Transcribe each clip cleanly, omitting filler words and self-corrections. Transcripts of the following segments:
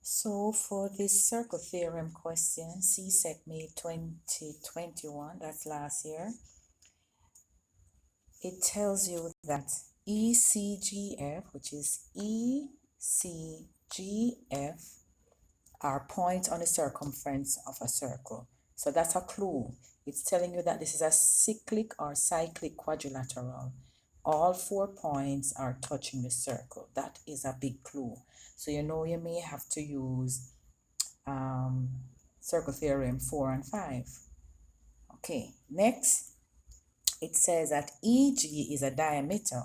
So for this circle theorem question, CSEC made 2021, that's last year, it tells you that ECGF, which is ECGF, are points on the circumference of a circle. So that's a clue. It's telling you that this is a cyclic or cyclic quadrilateral. All 4 points are touching the circle. That is a big clue. So you know you may have to use circle theorem 4 and 5. Okay, next it says that EG is a diameter.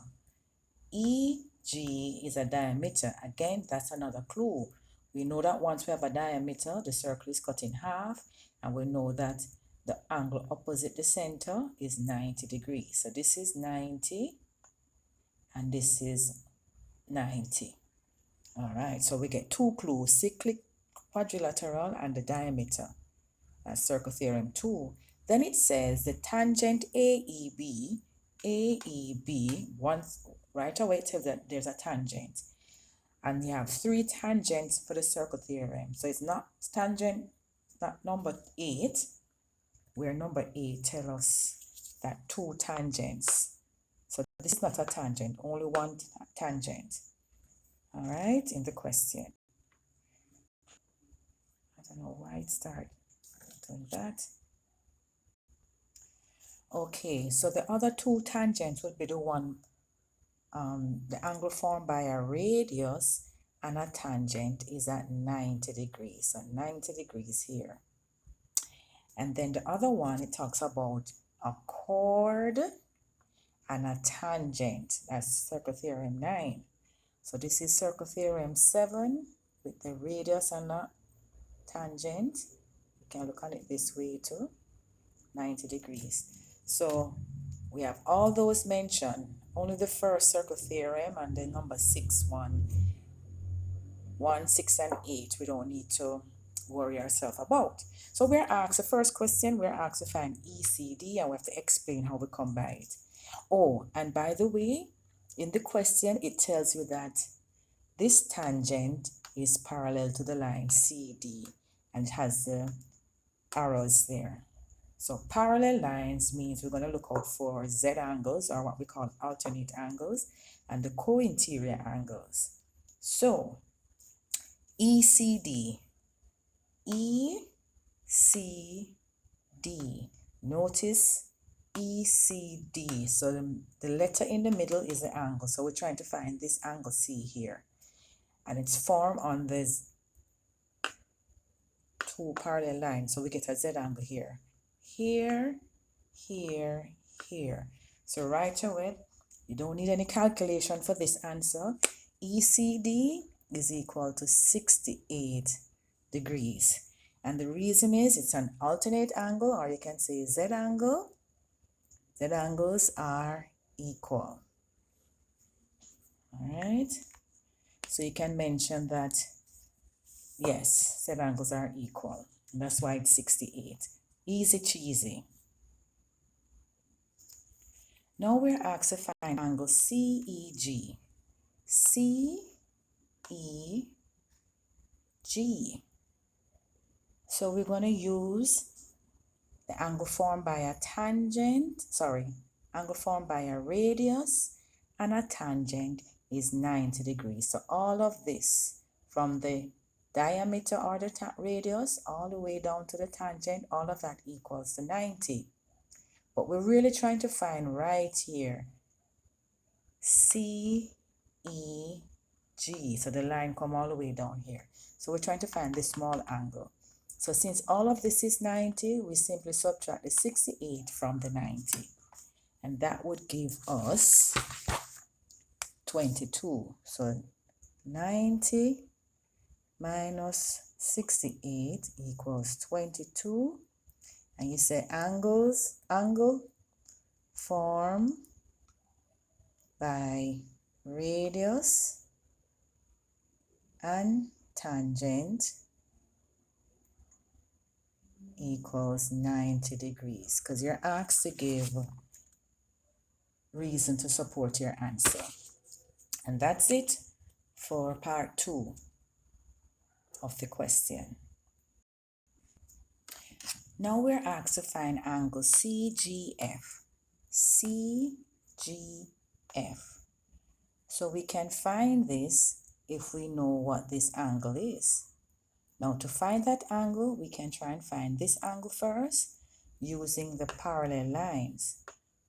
EG is a diameter. Again, that's another clue. We know that once we have a diameter, the circle is cut in half, and we know that the angle opposite the center is 90 degrees. So this is 90, and this is 90. All right, so we get 2 clues, cyclic quadrilateral and the diameter. That's circle theorem 2. Then it says the tangent AEB, once right away it tells that there's a tangent. And you have 3 tangents for the circle theorem. So it's not tangent, not number 8, where number 8 tells us that 2 tangents. So this is not a tangent, only 1 tangent. All right, in the question. I don't know why it started doing that. Okay, so the other 2 tangents would be the one, the angle formed by a radius and a tangent is at 90 degrees. So 90 degrees here. And then the other one, it talks about a chord and a tangent. That's circle theorem 9. So this is circle theorem 7 with the radius and a tangent. You can look at it this way too, 90 degrees. So we have all those mentioned, only the first circle theorem and then number 6, 1, 6, and 8, we don't need to worry ourselves about. So we're asked, the first question, we're asked to find ECD, and we have to explain how we come by it. Oh, and by the way, in the question, it tells you that this tangent is parallel to the line CD, and it has the arrows there. So parallel lines means we're going to look out for Z angles, or what we call alternate angles, and the co-interior angles. So ECD, ECD, notice ECD. So the letter in the middle is the angle. So we're trying to find this angle C here. And it's formed on these 2 parallel lines. So we get a Z angle here. Here, here, here. So right away, you don't need any calculation for this answer. ECD is equal to 68 degrees. And the reason is it's an alternate angle, or you can say Z angle. Z angles are equal. All right. So you can mention that, yes, Z angles are equal. And that's why it's 68. Easy cheesy. Now we're asked to find angle CEG. CEG. So we're going to use the angle formed by a angle formed by a radius and a tangent is 90 degrees. So all of this, from the diameter or the radius all the way down to the tangent, all of that equals to 90. But we're really trying to find right here, CEG. So the line come all the way down here. So we're trying to find this small angle. So since all of this is 90, we simply subtract the 68 from the 90. And that would give us 22. So 90 minus 68 equals 22. And you say angle formed by radius and tangent equals 90 degrees, because you're asked to give reason to support your answer. And that's it for part 2 of the question. Now we're asked to find angle CGF. CGF. So we can find this if we know what this angle is. Now to find that angle, we can try and find this angle first using the parallel lines.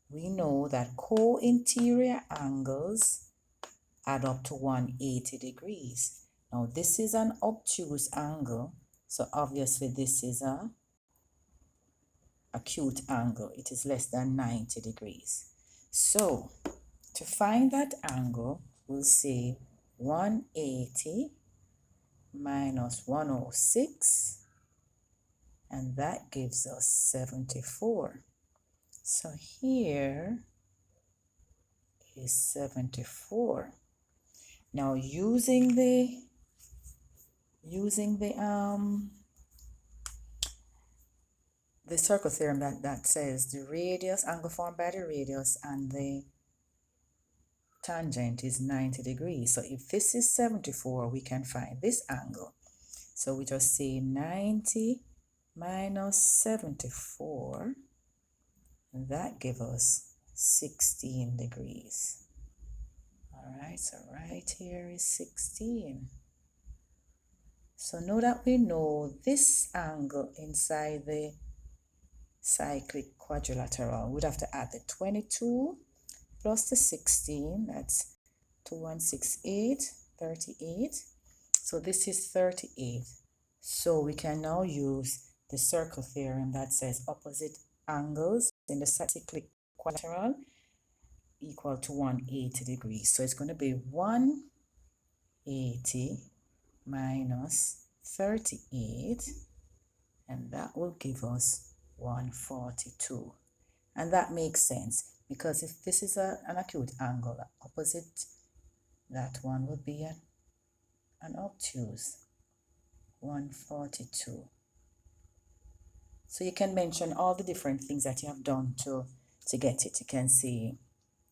We know that co-interior angles add up to 180 degrees. Now this is an obtuse angle, so obviously this is a acute angle. It is less than 90 degrees. So to find that angle, we'll say 180 minus 106, and that gives us 74. So here is 74. Now using the circle theorem that says the radius, angle formed by the radius and the tangent is 90 degrees. So if this is 74, we can find this angle. So we just say 90 minus 74, and that gives us 16 degrees. All right, so right here is 16. So now that we know this angle inside the cyclic quadrilateral, we'd have to add the 22 plus the 16, that's 2168, 38. So this is 38. So we can now use the circle theorem that says opposite angles in the cyclic quadrilateral equal to 180 degrees. So it's going to be 180 minus 38, and that will give us 142. And that makes sense, because if this is an acute angle, opposite that one would be an obtuse, 142. So you can mention all the different things that you have done to get it. You can say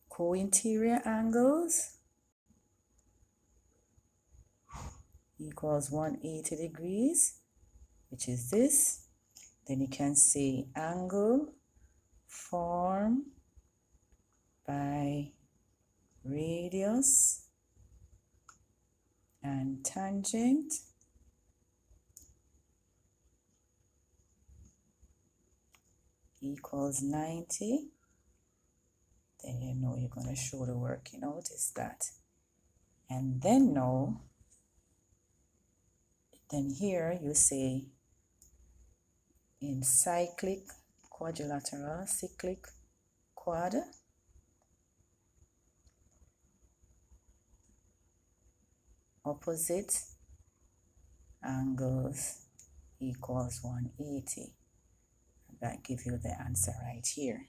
co-interior angles equals 180 degrees, which is this. Then you can say angle formed by radius and tangent equals 90. Then you know you're going to show the working out is that. And then now, then here you say in cyclic quadrilateral, cyclic quad, opposite angles equals 180. That gives you the answer right here.